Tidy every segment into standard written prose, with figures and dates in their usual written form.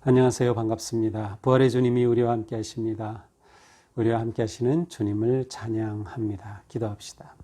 안녕하세요. 반갑습니다. 부활의 주님이 우리와 함께 하십니다. 우리와 함께 하시는 주님을 찬양합니다. 기도합시다.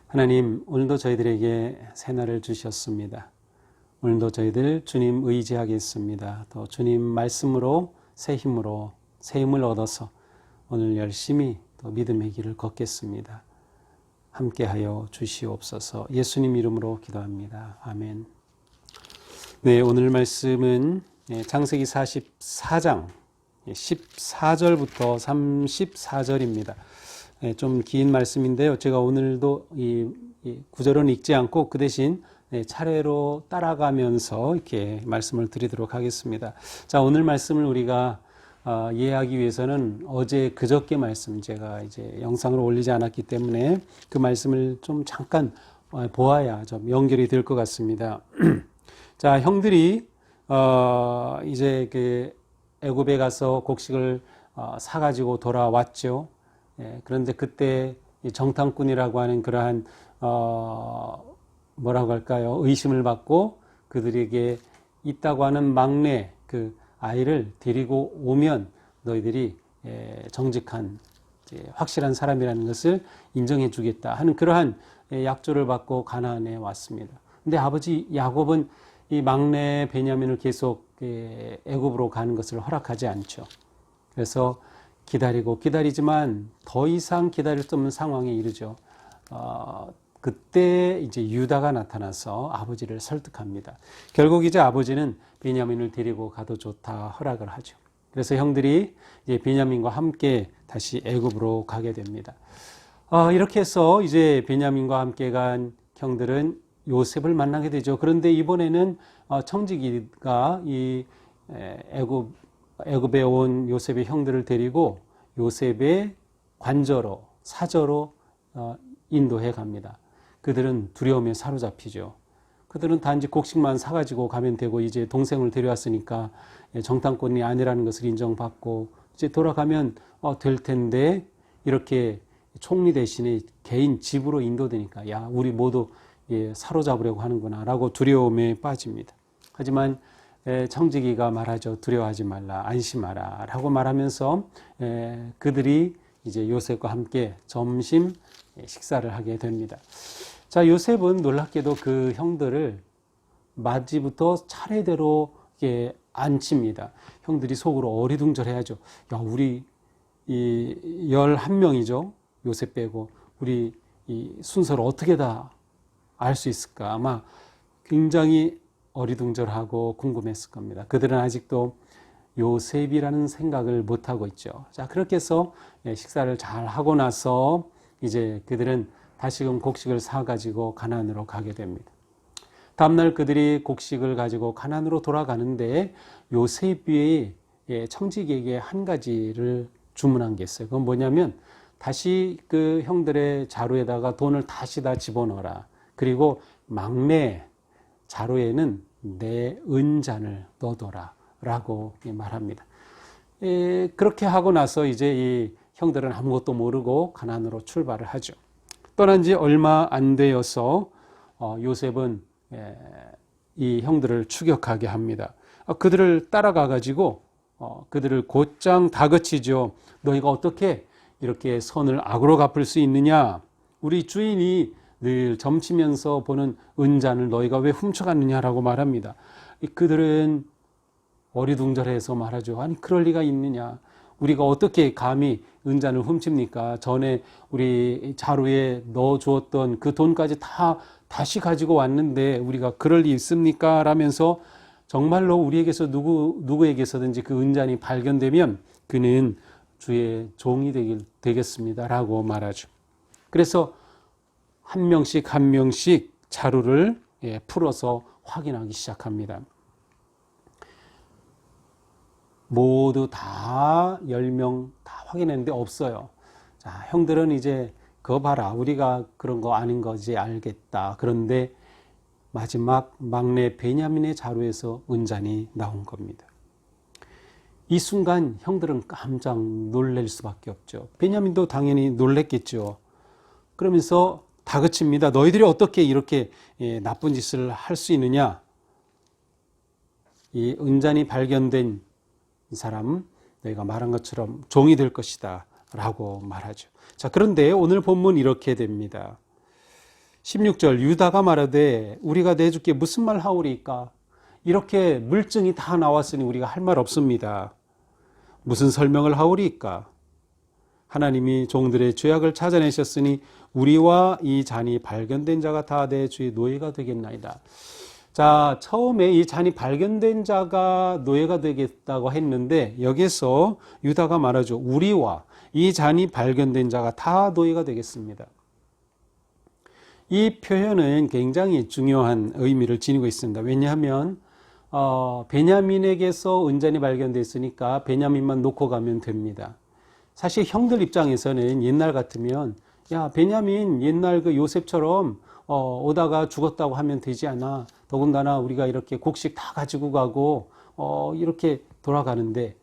하나님, 오늘도 저희들에게 새날을 주셨습니다. 오늘도 저희들 주님 의지하겠습니다. 또 주님 말씀으로 새 힘으로 새 힘을 얻어서 오늘 열심히 또 믿음의 길을 걷겠습니다. 함께하여 주시옵소서. 예수님 이름으로 기도합니다. 아멘. 네, 오늘 말씀은 창세기 44장 14절부터 34절입니다. 좀 긴 말씀인데요. 제가 오늘도 이 구절은 읽지 않고 그 대신 차례로 따라가면서 이렇게 말씀을 드리도록 하겠습니다. 자, 오늘 말씀을 우리가 이해하기 위해서는 어제 그저께 말씀 제가 이제 영상으로 올리지 않았기 때문에 그 말씀을 좀 잠깐 보아야 좀 연결이 될 것 같습니다. 자, 형들이 이제 그 애굽에 가서 곡식을 사가지고 돌아왔죠. 그런데 그때 정탐꾼이라고 하는 그러한 뭐라고 할까요? 의심을 받고 그들에게 있다고 하는 막내 그 아이를 데리고 오면 너희들이 정직한 확실한 사람이라는 것을 인정해 주겠다 하는 그러한 약조를 받고 가나안에 왔습니다. 근데 아버지 야곱은 이 막내 베냐민을 계속 애굽으로 가는 것을 허락하지 않죠. 그래서 기다리지만 더 이상 기다릴 수 없는 상황에 이르죠. 그때 이제 유다가 나타나서 아버지를 설득합니다. 결국 이제 아버지는 베냐민을 데리고 가도 좋다 허락을 하죠. 그래서 형들이 이제 베냐민과 함께 다시 애굽으로 가게 됩니다. 이렇게 해서 이제 베냐민과 함께 간 형들은 요셉을 만나게 되죠. 그런데 이번에는 청지기가 이 애굽에 온 요셉의 형들을 데리고 요셉의 관저로 사저로 인도해 갑니다. 그들은 두려움에 사로잡히죠. 그들은 단지 곡식만 사가지고 가면 되고 이제 동생을 데려왔으니까 정탐꾼이 아니라는 것을 인정받고 이제 돌아가면 될 텐데 이렇게 총리 대신에 개인 집으로 인도되니까 야 우리 모두 사로잡으려고 하는구나 라고 두려움에 빠집니다. 하지만 청지기가 말하죠. 두려워하지 말라, 안심하라 라고 말하면서 그들이 이제 요셉과 함께 점심 식사를 하게 됩니다. 자, 요셉은 놀랍게도 그 형들을 맞이부터 차례대로 앉힙니다. 형들이 속으로 어리둥절해야죠. 야, 우리 이 11명이죠. 요셉 빼고 우리 이 순서를 어떻게 다 알 수 있을까? 아마 굉장히 어리둥절하고 궁금했을 겁니다. 그들은 아직도 요셉이라는 생각을 못하고 있죠. 자, 그렇게 해서 식사를 잘 하고 나서 이제 그들은 다시금 곡식을 사가지고 가나안으로 가게 됩니다. 다음날 그들이 곡식을 가지고 가나안으로 돌아가는데 요셉이 청지기에게 한 가지를 주문한 게 있어요. 그건 뭐냐면 다시 그 형들의 자루에다가 돈을 다시 다 집어넣어라. 그리고 막내 자루에는 내 은잔을 넣어둬라 라고 말합니다. 그렇게 하고 나서 이제 이 형들은 아무것도 모르고 가나안으로 출발을 하죠. 떠난 지 얼마 안 되어서 요셉은 이 형들을 추격하게 합니다. 그들을 따라가 가지고 그들을 곧장 다그치죠. 너희가 어떻게 이렇게 선을 악으로 갚을 수 있느냐? 우리 주인이 늘 점치면서 보는 은잔을 너희가 왜 훔쳐갔느냐라고 말합니다. 그들은 어리둥절해서 말하죠. 아니 그럴 리가 있느냐. 우리가 어떻게 감히 은잔을 훔칩니까? 전에 우리 자루에 넣어주었던 그 돈까지 다시 가지고 왔는데 우리가 그럴 리 있습니까? 라면서 정말로 우리에게서 누구에게서든지 그 은잔이 발견되면 그는 주의 종이 되겠습니다. 라고 말하죠. 그래서 한 명씩 자루를 풀어서 확인하기 시작합니다. 모두 다 10명 다 확인했는데 없어요. 자, 형들은 이제 그거 봐라. 우리가 그런 거 아닌 거지 알겠다. 그런데 마지막 막내 베냐민의 자루에서 은잔이 나온 겁니다. 이 순간 형들은 깜짝 놀랄 수밖에 없죠. 베냐민도 당연히 놀랬겠죠. 그러면서 다그칩니다. 너희들이 어떻게 이렇게 나쁜 짓을 할 수 있느냐? 이 은잔이 발견된 이 사람 너희가 말한 것처럼 종이 될 것이다 라고 말하죠. 자, 그런데 오늘 본문 이렇게 됩니다. 16절 유다가 말하되 우리가 내주께 무슨 말 하오리까? 이렇게 물증이 다 나왔으니 우리가 할 말 없습니다. 무슨 설명을 하오리까? 하나님이 종들의 죄악을 찾아내셨으니 우리와 이 잔이 발견된 자가 다 내 주의 노예가 되겠나이다. 자, 처음에 이 잔이 발견된 자가 노예가 되겠다고 했는데 여기서 유다가 말하죠. 우리와 이 잔이 발견된 자가 다 노예가 되겠습니다. 이 표현은 굉장히 중요한 의미를 지니고 있습니다. 왜냐하면 베냐민에게서 은잔이 발견됐으니까 베냐민만 놓고 가면 됩니다. 사실 형들 입장에서는 옛날 같으면 야, 베냐민 옛날 그 요셉처럼 오다가 죽었다고 하면 되지 않아. 더군다나 우리가 이렇게 곡식 다 가지고 가고 이렇게 돌아가는데,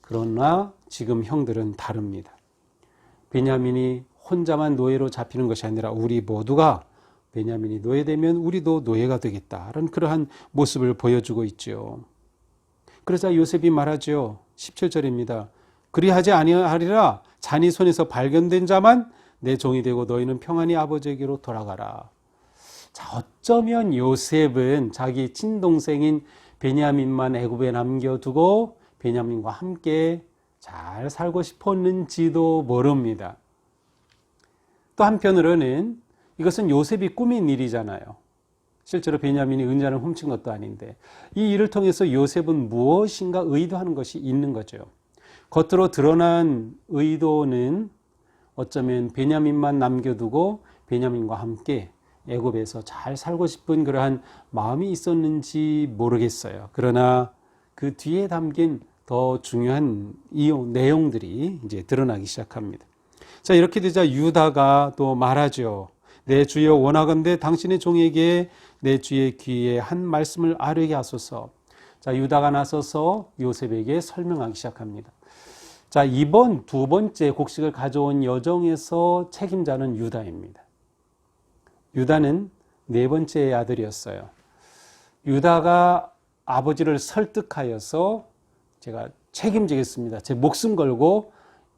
그러나 지금 형들은 다릅니다. 베냐민이 혼자만 노예로 잡히는 것이 아니라 우리 모두가 베냐민이 노예되면 우리도 노예가 되겠다라는 그러한 모습을 보여주고 있죠. 그러자 요셉이 말하죠. 17절입니다. 그리하지 아니하리라. 잔이 손에서 발견된 자만 내 종이 되고 너희는 평안히 아버지에게로 돌아가라. 자, 어쩌면 요셉은 자기 친동생인 베냐민만 애굽에 남겨두고 베냐민과 함께 잘 살고 싶었는지도 모릅니다. 또 한편으로는 이것은 요셉이 꾸민 일이잖아요. 실제로 베냐민이 은잔을 훔친 것도 아닌데 이 일을 통해서 요셉은 무엇인가 의도하는 것이 있는 거죠. 겉으로 드러난 의도는 어쩌면 베냐민만 남겨두고 베냐민과 함께 애굽에서 잘 살고 싶은 그러한 마음이 있었는지 모르겠어요. 그러나 그 뒤에 담긴 더 중요한 내용들이 이제 드러나기 시작합니다. 자, 이렇게 되자 유다가 또 말하죠. 내 주여 원하건대 당신의 종에게 내 주의 귀에 한 말씀을 아뢰게 하소서. 자, 유다가 나서서 요셉에게 설명하기 시작합니다. 자, 이번 두 번째 곡식을 가져온 여정에서 책임자는 유다입니다. 유다는 네 번째 아들이었어요. 유다가 아버지를 설득하여서 제가 책임지겠습니다. 제 목숨 걸고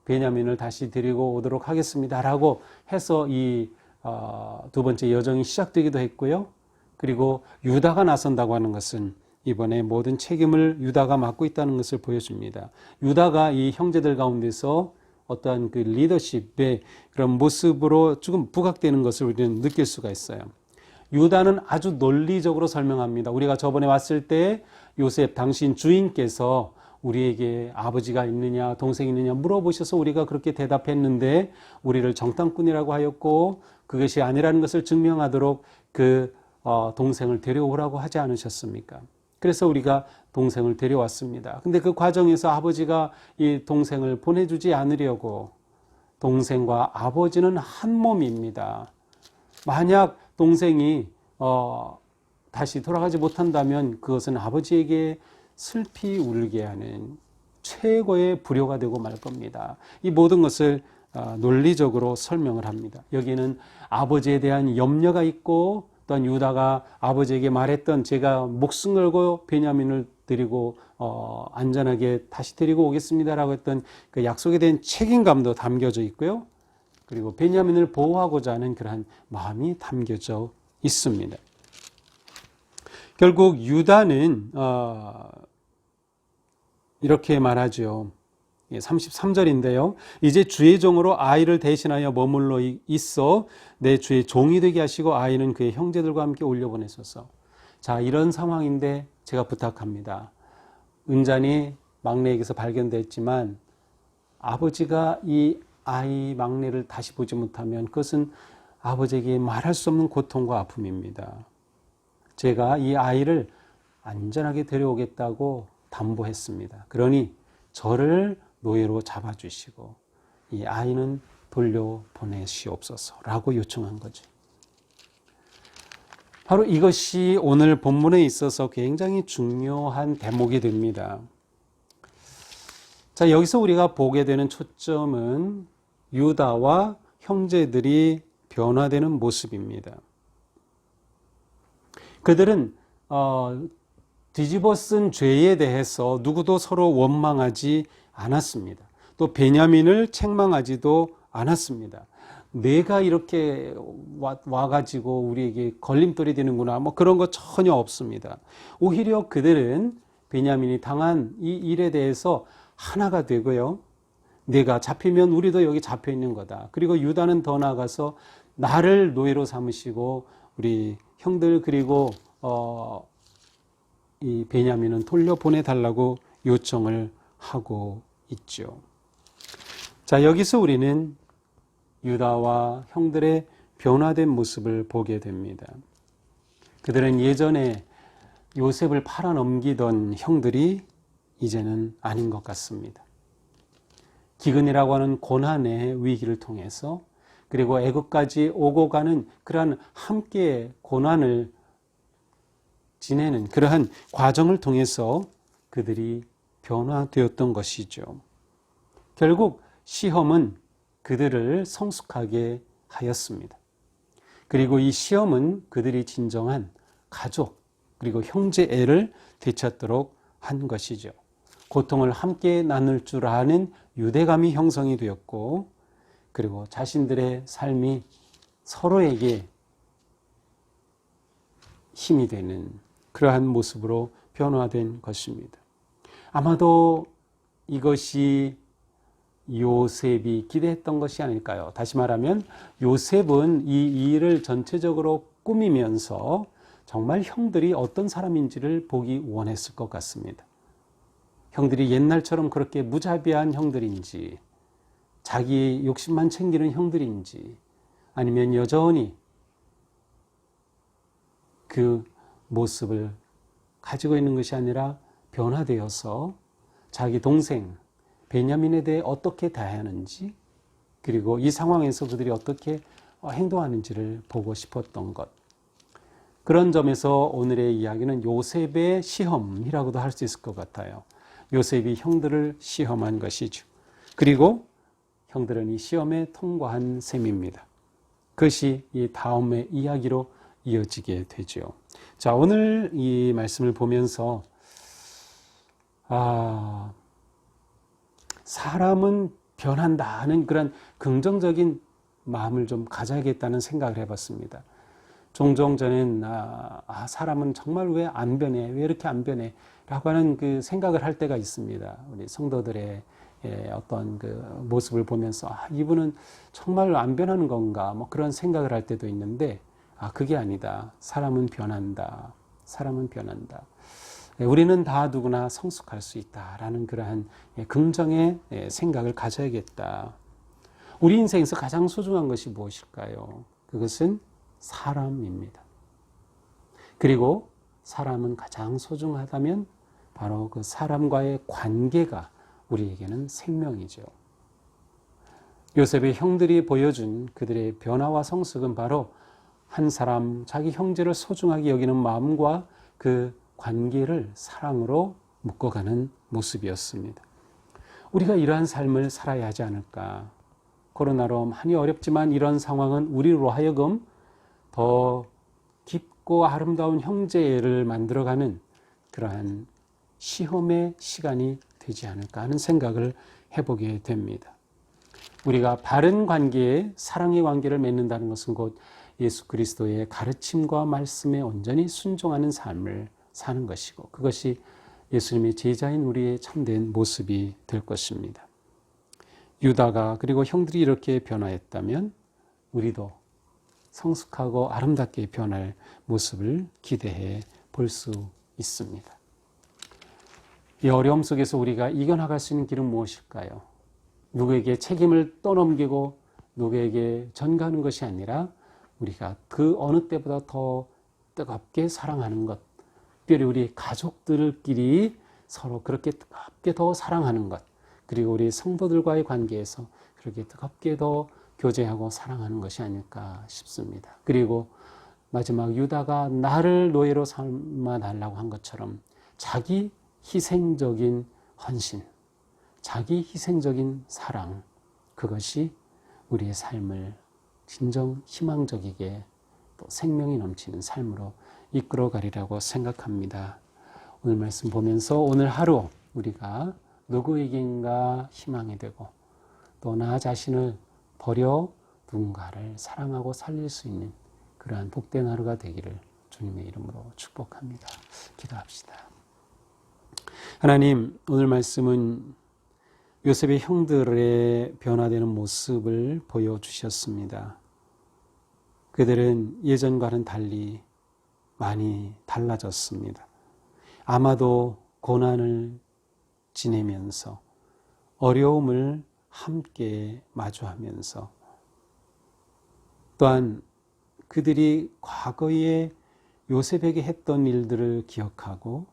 베냐민을 다시 데리고 오도록 하겠습니다. 라고 해서 이 두 번째 여정이 시작되기도 했고요. 그리고 유다가 나선다고 하는 것은 이번에 모든 책임을 유다가 맡고 있다는 것을 보여줍니다. 유다가 이 형제들 가운데서 어떠한 그 리더십의 그런 모습으로 조금 부각되는 것을 우리는 느낄 수가 있어요. 유다는 아주 논리적으로 설명합니다. 우리가 저번에 왔을 때 요셉 당신 주인께서 우리에게 아버지가 있느냐 동생이 있느냐 물어보셔서 우리가 그렇게 대답했는데 우리를 정탐꾼이라고 하였고 그것이 아니라는 것을 증명하도록 그 동생을 데려오라고 하지 않으셨습니까? 그래서 우리가 동생을 데려왔습니다. 근데 그 과정에서 아버지가 이 동생을 보내주지 않으려고, 동생과 아버지는 한 몸입니다. 만약 동생이 다시 돌아가지 못한다면 그것은 아버지에게 슬피 울게 하는 최고의 불효가 되고 말 겁니다. 이 모든 것을 논리적으로 설명을 합니다. 여기는 아버지에 대한 염려가 있고 또한 유다가 아버지에게 말했던 제가 목숨 걸고 베냐민을 데리고 안전하게 다시 데리고 오겠습니다라고 했던 그 약속에 대한 책임감도 담겨져 있고요. 그리고 베냐민을 보호하고자 하는 그러한 마음이 담겨져 있습니다. 결국 유다는 이렇게 말하죠. 33절인데요. 이제 주의 종으로 아이를 대신하여 머물러 있어 내 주의 종이 되게 하시고 아이는 그의 형제들과 함께 올려보내소서. 자, 이런 상황인데 제가 부탁합니다. 은잔이 막내에게서 발견됐지만 아버지가 이 아이 막내를 다시 보지 못하면 그것은 아버지에게 말할 수 없는 고통과 아픔입니다. 제가 이 아이를 안전하게 데려오겠다고 담보했습니다. 그러니 저를 노예로 잡아주시고 이 아이는 돌려보내시옵소서라고 요청한 거죠. 바로 이것이 오늘 본문에 있어서 굉장히 중요한 대목이 됩니다. 자, 여기서 우리가 보게 되는 초점은 유다와 형제들이 변화되는 모습입니다. 그들은 뒤집어 쓴 죄에 대해서 누구도 서로 원망하지 않았습니다. 또 베냐민을 책망하지도 않았습니다. 내가 이렇게 와가지고 우리에게 걸림돌이 되는구나, 뭐 그런 거 전혀 없습니다. 오히려 그들은 베냐민이 당한 이 일에 대해서 하나가 되고요. 내가 잡히면 우리도 여기 잡혀 있는 거다. 그리고 유다는 더 나아가서 나를 노예로 삼으시고 우리 형들 그리고 이 베냐민은 돌려보내달라고 요청을 하고 있죠. 자, 여기서 우리는 유다와 형들의 변화된 모습을 보게 됩니다. 그들은 예전에 요셉을 팔아넘기던 형들이 이제는 아닌 것 같습니다. 기근이라고 하는 고난의 위기를 통해서 그리고 애국까지 오고 가는 그러한 함께 고난을 지내는 그러한 과정을 통해서 그들이 변화되었던 것이죠. 결국 시험은 그들을 성숙하게 하였습니다. 그리고 이 시험은 그들이 진정한 가족 그리고 형제애를 되찾도록 한 것이죠. 고통을 함께 나눌 줄 아는 유대감이 형성이 되었고 그리고 자신들의 삶이 서로에게 힘이 되는 그러한 모습으로 변화된 것입니다. 아마도 이것이 요셉이 기대했던 것이 아닐까요? 다시 말하면 요셉은 이 일을 전체적으로 꾸미면서 정말 형들이 어떤 사람인지를 보기 원했을 것 같습니다. 형들이 옛날처럼 그렇게 무자비한 형들인지 자기 욕심만 챙기는 형들인지 아니면 여전히 그 모습을 가지고 있는 것이 아니라 변화되어서 자기 동생 베냐민에 대해 어떻게 대하는지 그리고 이 상황에서 그들이 어떻게 행동하는지를 보고 싶었던 것. 그런 점에서 오늘의 이야기는 요셉의 시험이라고도 할 수 있을 것 같아요. 요셉이 형들을 시험한 것이죠. 그리고 형들은 이 시험에 통과한 셈입니다. 그것이 이 다음의 이야기로 이어지게 되죠. 자, 오늘 이 말씀을 보면서 사람은 변한다는 그런 긍정적인 마음을 좀 가져야겠다는 생각을 해봤습니다. 종종 저는 사람은 정말 왜 안 변해? 왜 이렇게 안 변해? 라고 하는 그 생각을 할 때가 있습니다. 우리 성도들의 어떤 그 모습을 보면서 이분은 정말 안 변하는 건가? 뭐 그런 생각을 할 때도 있는데 그게 아니다. 사람은 변한다. 사람은 변한다. 우리는 다 누구나 성숙할 수 있다라는 그러한 긍정의 생각을 가져야겠다. 우리 인생에서 가장 소중한 것이 무엇일까요? 그것은 사람입니다. 그리고 사람은 가장 소중하다면 바로 그 사람과의 관계가 우리에게는 생명이죠. 요셉의 형들이 보여준 그들의 변화와 성숙은 바로 한 사람, 자기 형제를 소중하게 여기는 마음과 그 관계를 사랑으로 묶어가는 모습이었습니다. 우리가 이러한 삶을 살아야 하지 않을까. 코로나로 많이 어렵지만 이런 상황은 우리로 하여금 더 깊고 아름다운 형제를 만들어가는 그러한 시험의 시간이 되지 않을까 하는 생각을 해보게 됩니다. 우리가 바른 관계에 사랑의 관계를 맺는다는 것은 곧 예수 그리스도의 가르침과 말씀에 온전히 순종하는 삶을 사는 것이고 그것이 예수님의 제자인 우리의 참된 모습이 될 것입니다. 유다가 그리고 형들이 이렇게 변화했다면 우리도 성숙하고 아름답게 변할 모습을 기대해 볼 수 있습니다. 이 어려움 속에서 우리가 이겨나갈 수 있는 길은 무엇일까요? 누구에게 책임을 떠넘기고 누구에게 전가하는 것이 아니라 우리가 그 어느 때보다 더 뜨겁게 사랑하는 것, 특별히 우리 가족들끼리 서로 그렇게 뜨겁게 더 사랑하는 것, 그리고 우리 성도들과의 관계에서 그렇게 뜨겁게 더 교제하고 사랑하는 것이 아닐까 싶습니다. 그리고 마지막 유다가 나를 노예로 삼아 달라고 한 것처럼 자기 희생적인 헌신, 자기 희생적인 사랑, 그것이 우리의 삶을 진정 희망적이게 또 생명이 넘치는 삶으로 이끌어 가리라고 생각합니다. 오늘 말씀 보면서 오늘 하루 우리가 누구에게인가 희망이 되고 또 나 자신을 버려 누군가를 사랑하고 살릴 수 있는 그러한 복된 하루가 되기를 주님의 이름으로 축복합니다. 기도합시다. 하나님, 오늘 말씀은 요셉의 형들의 변화되는 모습을 보여주셨습니다. 그들은 예전과는 달리 많이 달라졌습니다. 아마도 고난을 지내면서 어려움을 함께 마주하면서 또한 그들이 과거에 요셉에게 했던 일들을 기억하고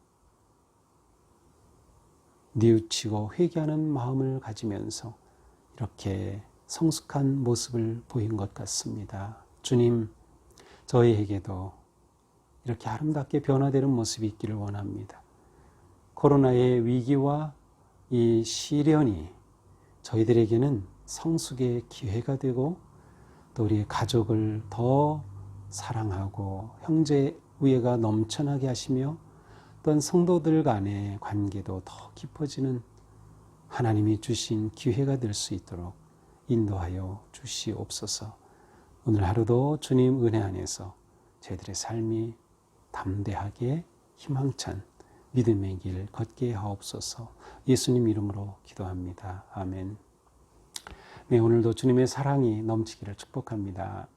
뉘우치고 회개하는 마음을 가지면서 이렇게 성숙한 모습을 보인 것 같습니다. 주님, 저희에게도 이렇게 아름답게 변화되는 모습이 있기를 원합니다. 코로나의 위기와 이 시련이 저희들에게는 성숙의 기회가 되고 또 우리의 가족을 더 사랑하고 형제 우애가 넘쳐나게 하시며 또한 성도들 간의 관계도 더 깊어지는 하나님이 주신 기회가 될 수 있도록 인도하여 주시옵소서. 오늘 하루도 주님 은혜 안에서 저희들의 삶이 담대하게 희망찬 믿음의 길 걷게 하옵소서. 예수님 이름으로 기도합니다. 아멘. 네, 오늘도 주님의 사랑이 넘치기를 축복합니다.